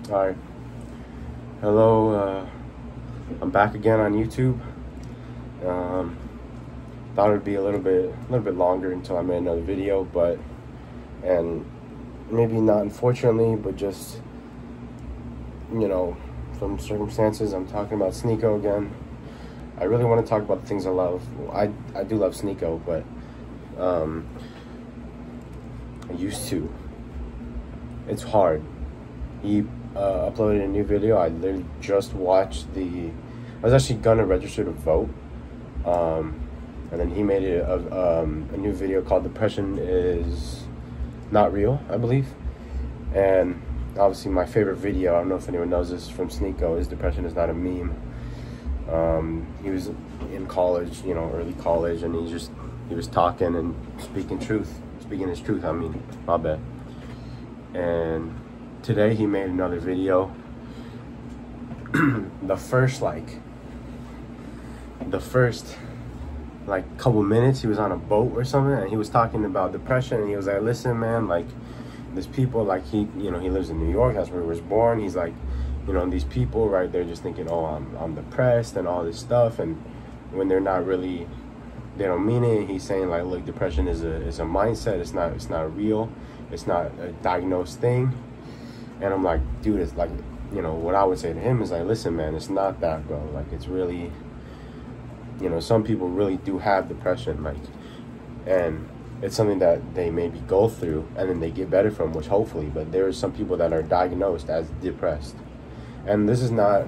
Alright, hello, I'm back again on YouTube. Thought it'd be a little bit longer until I made another video, and maybe not unfortunately, but just, from circumstances, I'm talking about Sneako again. I really want to talk about the things I love. I do love Sneako, but, I used to. It's hard. He uploaded a new video. I literally just watched I was actually gonna register to vote, and then he made it a new video called "Depression is Not Real," I believe. And obviously, my favorite video, I don't know if anyone knows this, from Sneako, is "Depression is Not a Meme." He was in college, early college, and he was talking and speaking his truth. I mean, my bad. And today he made another video. the first couple minutes, he was on a boat or something, and he was talking about depression, and he was like, listen man, like, there's people, like, he lives in New York, that's where he was born. He's like, these people, right, they're just thinking, oh, I'm depressed and all this stuff, and when they're not really, they don't mean it. He's saying, like, look, depression is a mindset. It's not real. It's not a diagnosed thing. And I'm like, dude, it's like, what I would say to him is like, listen, man, it's not that, bro. Like, it's really, some people really do have depression, like, and it's something that they maybe go through and then they get better from, which hopefully, but there are some people that are diagnosed as depressed. And this is not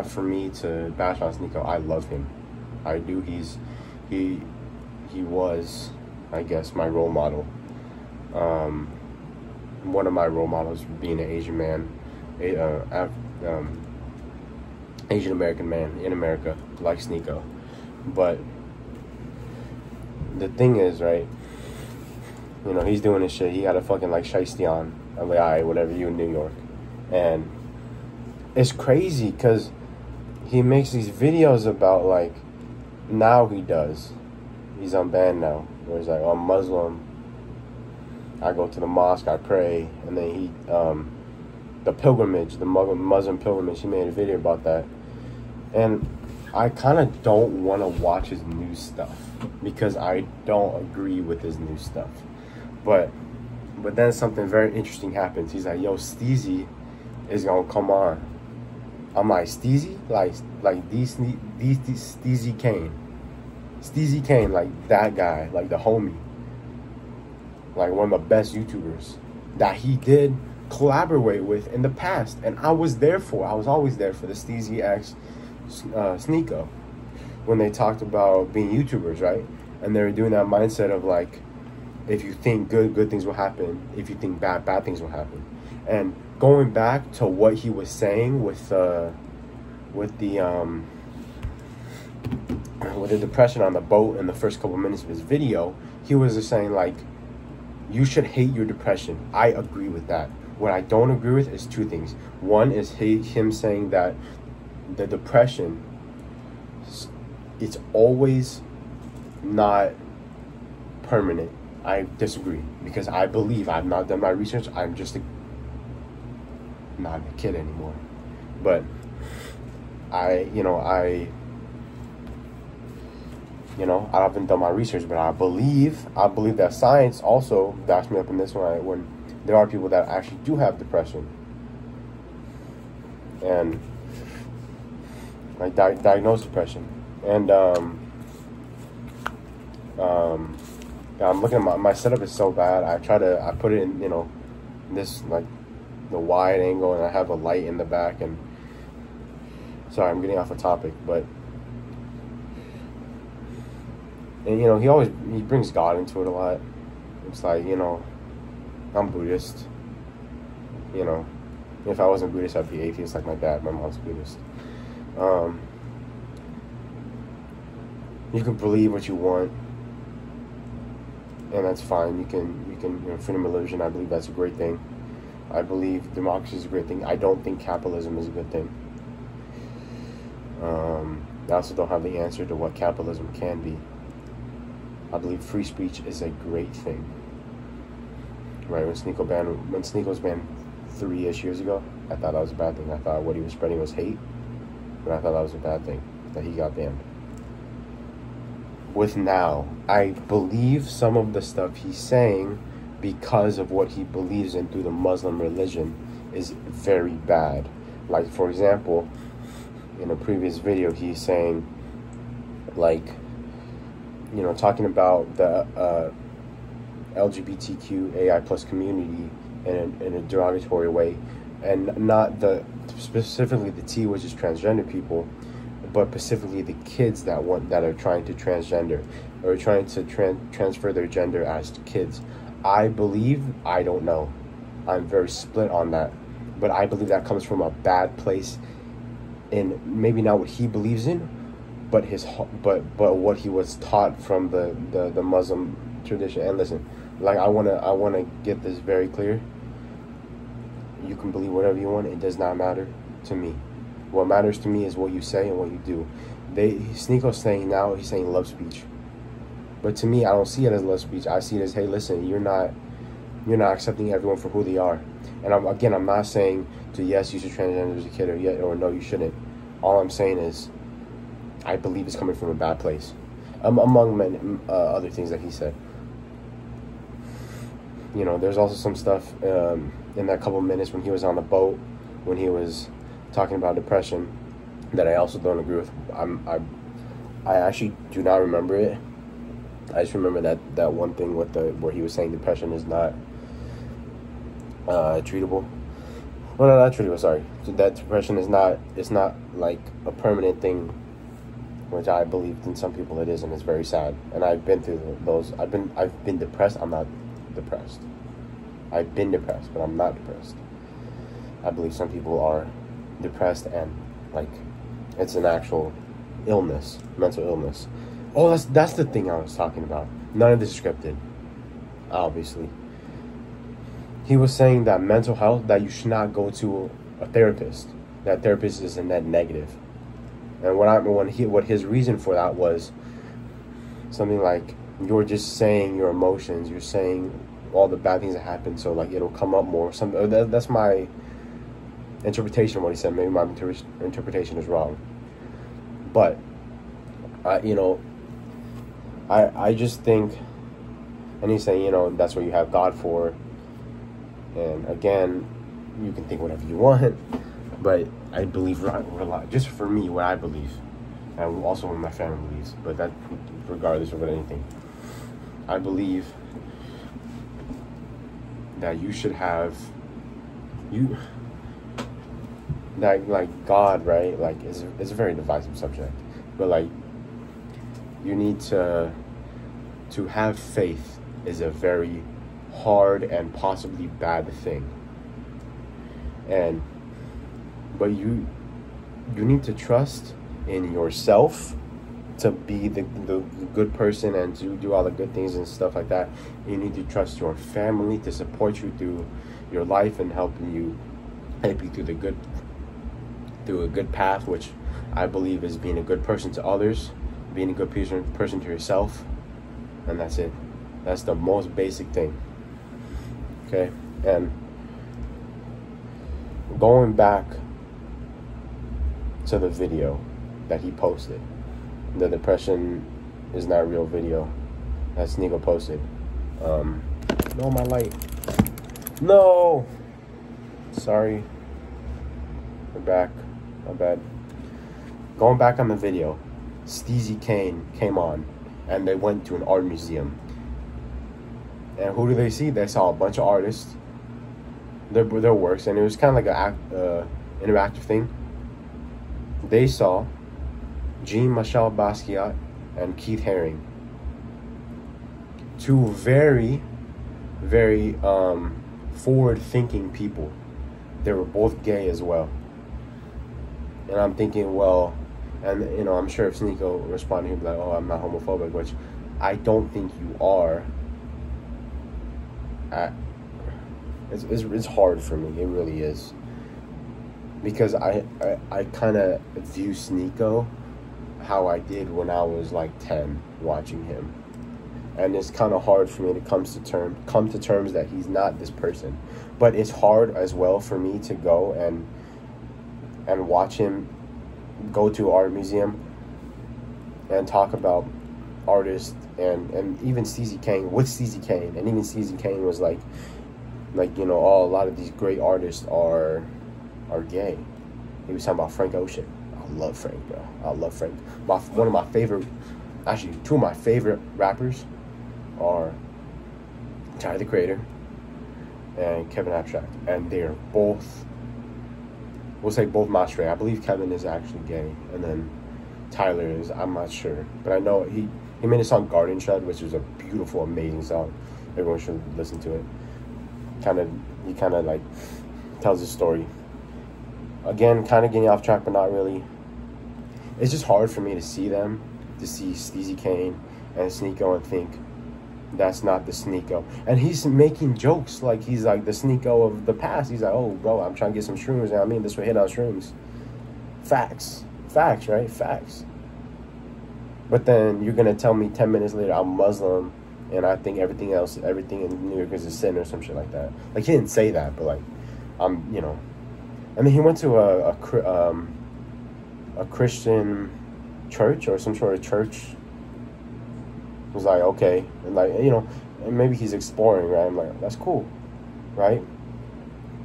for me to bash on Sneako. I love him. I do. He was, I guess, my role model. One of my role models being an Asian man, Asian American man in America, like Sneako. But the thing is, right, he's doing his shit. He got a fucking, like, shiesty on. I'm like, alright, whatever, you in New York. And it's crazy because he makes these videos about, like, now he's unbanned now, where he's like, oh, I'm Muslim, I go to the mosque, I pray. And then the pilgrimage, the Muslim pilgrimage, he made a video about that. And I kind of don't want to watch his new stuff because I don't agree with his new stuff. But then something very interesting happens. He's like, yo, Steezy is gonna come on. I'm like, Steezy? Like Steezy Kane. Steezy Kane, like that guy, like the homie. Like one of the best YouTubers that he did collaborate with in the past. And I was always there for the Steezy X Sneako when they talked about being YouTubers, right? And they were doing that mindset of, like, if you think good things will happen. If you think bad things will happen. And going back to what he was saying with the depression on the boat in the first couple minutes of his video, he was just saying, like, you should hate your depression. I agree with that. What I don't agree with is two things. One is him saying that the depression, it's always not permanent. I disagree because I believe, I've not done my research. I'm just not a kid anymore. But I haven't done my research, but I believe that science also backs me up in this one, when there are people that actually do have depression and, like, diagnosed depression. And I'm looking at my setup is so bad. I put it in, this, like, the wide angle, and I have a light in the back. And sorry, I'm getting off a topic, but, and he brings God into it a lot. It's like, I'm Buddhist. If I wasn't Buddhist, I'd be atheist like my dad. My mom's Buddhist. You can believe what you want, and that's fine. You can freedom of religion. I believe that's a great thing. I believe democracy is a great thing. I don't think capitalism is a good thing. I also don't have the answer to what capitalism can be. I believe free speech is a great thing. Right, when Sneako's banned 3-ish years ago. I thought that was a bad thing. I thought what he was spreading was hate, but I thought that was a bad thing that he got banned. With now, I believe some of the stuff he's saying because of what he believes in through the Muslim religion is very bad. Like, for example, in a previous video, he's saying, like, you know, talking about the LGBTQAI plus community in a derogatory way, and not specifically the T, which is transgender people, but specifically the kids that are trying to transgender or trying to transfer their gender as kids. I believe, I don't know, I'm very split on that, but I believe that comes from a bad place, in maybe not what he believes in, but what he was taught from the Muslim tradition. And listen, like, I wanna get this very clear. You can believe whatever you want. It does not matter to me. What matters to me is what you say and what you do. Sneako's saying now, he's saying love speech, but to me, I don't see it as love speech. I see it as, hey, listen, you're not accepting everyone for who they are. And I'm not saying to, yes, you should transgender as a kid, or no, you shouldn't. All I'm saying is, I believe it's coming from a bad place, among many other things that he said. You know, there's also some stuff in that couple minutes when he was on the boat, when he was talking about depression, that I also don't agree with. I actually do not remember it. I just remember that one thing with where he was saying depression is not treatable. Well, no, not treatable. Sorry, that depression is not. It's not like a permanent thing, which I believe in some people it is, and it's very sad. And I've been through those. I've been depressed. I'm not depressed. I've been depressed, but I'm not depressed. I believe some people are depressed, and like, it's an actual illness, mental illness. Oh, that's the thing I was talking about. None of this is scripted, obviously. He was saying that mental health, that you should not go to a therapist. That therapist is a net negative. And what his reason for that was something like, you're just saying your emotions, you're saying all the bad things that happen, so like it'll come up more. That's my interpretation of what he said. Maybe my interpretation is wrong, but I just think, and he's saying, that's what you have God for. And again, you can think whatever you want, but I believe, just for me, what I believe, and also what my family believes, but that regardless of anything, I believe that you should have, that like God, right? Like it's a very divisive subject, but like you need to have faith is a very hard and possibly bad thing. But you need to trust in yourself to be the good person and to do all the good things and stuff like that. You need to trust your family to support you through your life and help you through a good path, which I believe is being a good person to others, being a good person to yourself, and that's it. That's the most basic thing. Okay, and going back to the video that he posted, the depression is not real video that Sneako posted. No, my light. No! Sorry. We're back. My bad. Going back on the video, Steezy Kane came on, and they went to an art museum. And who do they see? They saw a bunch of artists, their works, and it was kind of like an interactive thing. They saw Jean-Michel Basquiat and Keith Haring, two very, very forward-thinking people. They were both gay as well. And I'm thinking, well, and I'm sure if Sneako responded, he'd be like, oh, I'm not homophobic, which I don't think you are. It's hard for me. It really is, because I kind of view Sneako how I did when I was like 10 watching him, and it's kind of hard for me to come to terms that he's not this person. But it's hard as well for me to go and watch him go to an art museum and talk about artists and even Stevie Kane with Stevie Kane, and even Stevie Kane was like you know, a lot of these great artists are gay. He was talking about Frank Ocean. I love Frank, bro. I love Frank. One of my favorite, actually two of my favorite rappers are Tyler the Creator and Kevin Abstract, and they're both, we'll say both not straight. I believe Kevin is actually gay, and then Tyler is, I'm not sure, but I know he made a song Garden Shed, which is a beautiful, amazing song. Everyone should listen to it. He kind of like tells his story. Again, kind of getting off track, but not really. It's just hard for me to see them, to see Stevie Kane and Sneako and think that's not the Sneako. And he's making jokes like he's like the Sneako of the past. He's like, oh, bro, I'm trying to get some shrooms. And I mean, this would hit on shrooms. Facts. Facts, right? Facts. But then you're going to tell me 10 minutes later I'm Muslim and I think everything in New York is a sin or some shit like that. Like, he didn't say that, but like, you know. And then he went to a Christian church or some sort of church. It was like, okay. And like, you know, and maybe he's exploring, right? I'm like, that's cool, right?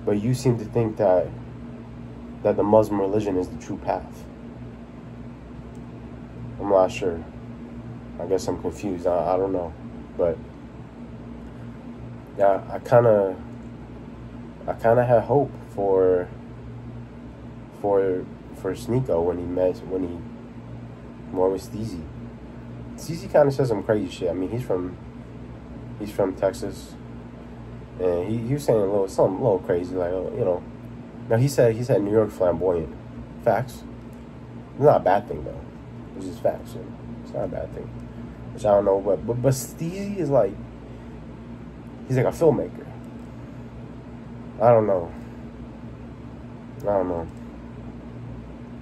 But you seem to think that the Muslim religion is the true path. I'm not sure. I guess I'm confused. I don't know. But yeah, I kind of had hope for Sneako when he was Steezy. Steezy kind of says some crazy shit. I mean, he's from Texas, and he was saying something a little crazy, like, you know. Now he said New York flamboyant. Facts. It's not a bad thing though. It's just facts. It's not a bad thing. Which I don't know, but Steezy is like, he's like a filmmaker. I don't know.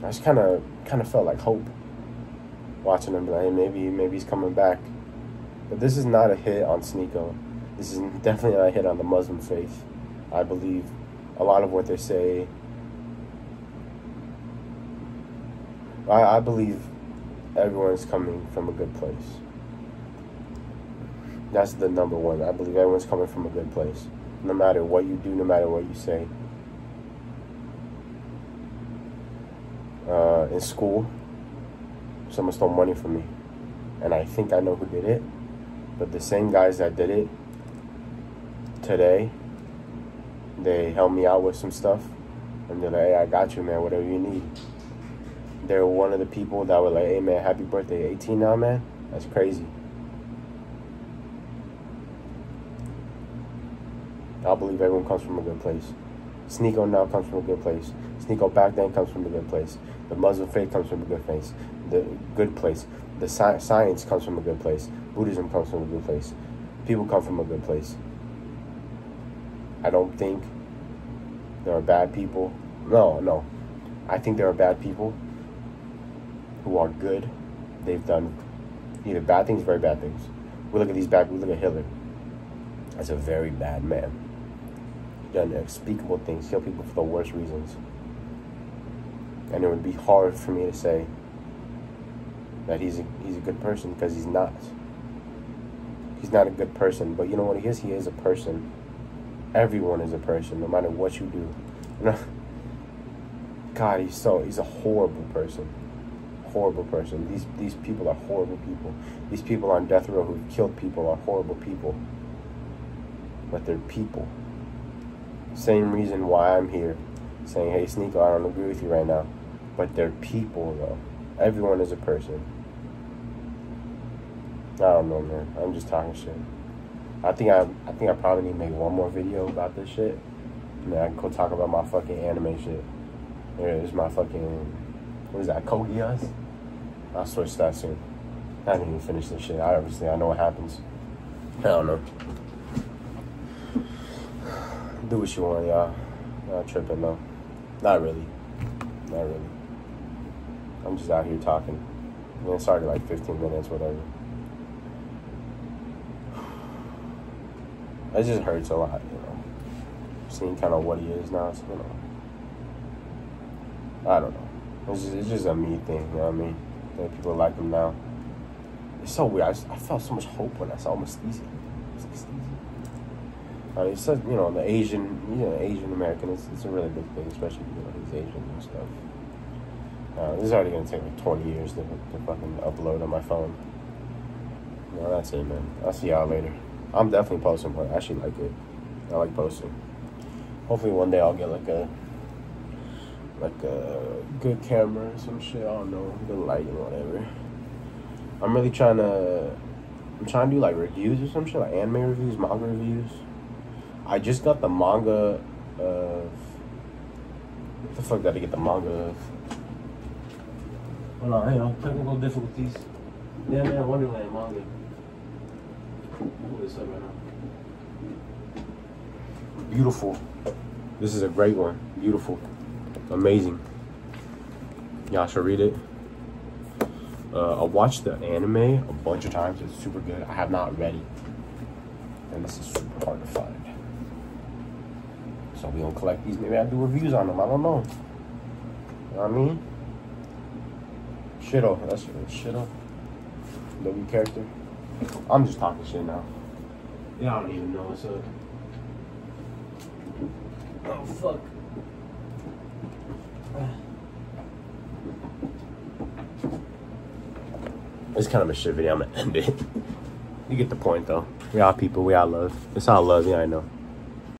I just kind of felt like hope watching him. Like, hey, maybe he's coming back. But this is not a hit on Sneako. This is definitely not a hit on the Muslim faith. I believe a lot of what they say. I believe everyone's coming from a good place. That's the number one. I believe everyone's coming from a good place. No matter what you do, no matter what you say. In school, someone stole money from me. And I think I know who did it. But the same guys that did it today, they helped me out with some stuff. And they're like, hey, I got you, man, whatever you need. They're one of the people that were like, hey, man, happy birthday, 18 now, man? That's crazy. I believe everyone comes from a good place. Sneako now comes from a good place. Sneako back then comes from a good place. The Muslim faith comes from a good place. The science comes from a good place. Buddhism comes from a good place. People come from a good place. I don't think there are bad people. No. I think there are bad people who are good. They've done either bad things or very bad things. We look at these bad people. We look at Hitler. That's a very bad man. He's done unspeakable things. Killed people for the worst reasons. And it would be hard for me to say that he's a good person, because he's not. He's not a good person. But you know what he is? He is a person. Everyone is a person, no matter what you do. You know? God, he's a horrible person. Horrible person. These people are horrible people. These people on death row who've killed people are horrible people. But they're people. Same reason why I'm here saying, hey, Sneako, I don't agree with you right now. But they're people, though. Everyone is a person. I don't know, man. I'm just talking shit. I think I probably need to make one more video about this shit. And then I can go talk about my fucking anime shit. There's my fucking, what is that, Code Geass? I'll switch that soon. I haven't even finished this shit. I know what happens. I don't know. Do what you want, y'all. Not tripping, though. Not really. I'm just out here talking. And it started like 15 minutes, whatever. it just hurts a lot, you know. Seeing kind of what he is now, so, you know. I don't know. It's just a me thing, you know what I mean? That people like him now. It's so weird. I felt so much hope when I saw Mestizo. It's such, you know, the Asian, Asian American. It's a really big thing, especially, you know, he's Asian and stuff. This is already gonna take like 20 years to fucking upload on my phone. No, that's it, man. I'll see y'all later. I'm definitely posting, but I actually like it. I like posting. Hopefully one day I'll get like a good camera or some shit. I don't know, good lighting or whatever. I'm trying to do like reviews or some shit, like anime reviews, manga reviews. I just got the manga of, what the fuck did I get the manga of? Hold on, hang on, technical difficulties. Yeah, man, Wonderland manga. What is up right now? Beautiful. This is a great one. Beautiful. Amazing. Y'all should read it. I watched the anime a bunch of times. It's super good. I have not read it. And this is super hard to find. So we gonna collect these. Maybe I'll do reviews on them. I don't know. You know what I mean? Shitto. That's Shitto. W character. I'm just talking shit now. Yeah, I don't even know what's up. Oh, fuck. It's kind of a shit video. I'm gonna end it. You get the point, though. We all people. We all love. It's all love. Yeah, I know.